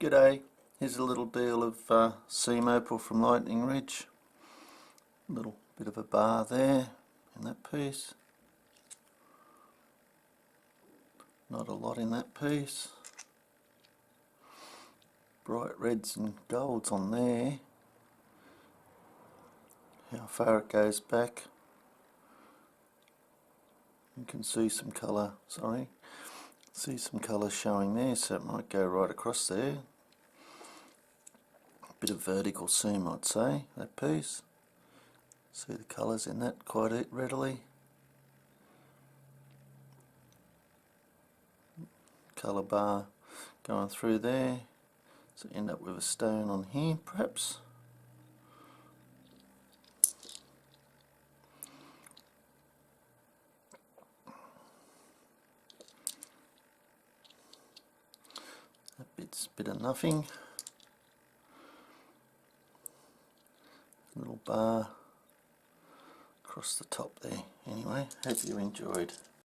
G'day, here's a little deal of seam opal from Lightning Ridge. A little bit of a bar there in that piece. Not a lot in that piece. Bright reds and golds on there. How far it goes back. You can see some colour, see some colour showing there, so it might go right across there. A bit of vertical seam, I'd say, that piece. See the colours in that quite readily. Colour bar going through there, so end up with a stone on here perhaps. That bit's a bit of nothing. Little bar across the top there. Anyway, hope you enjoyed.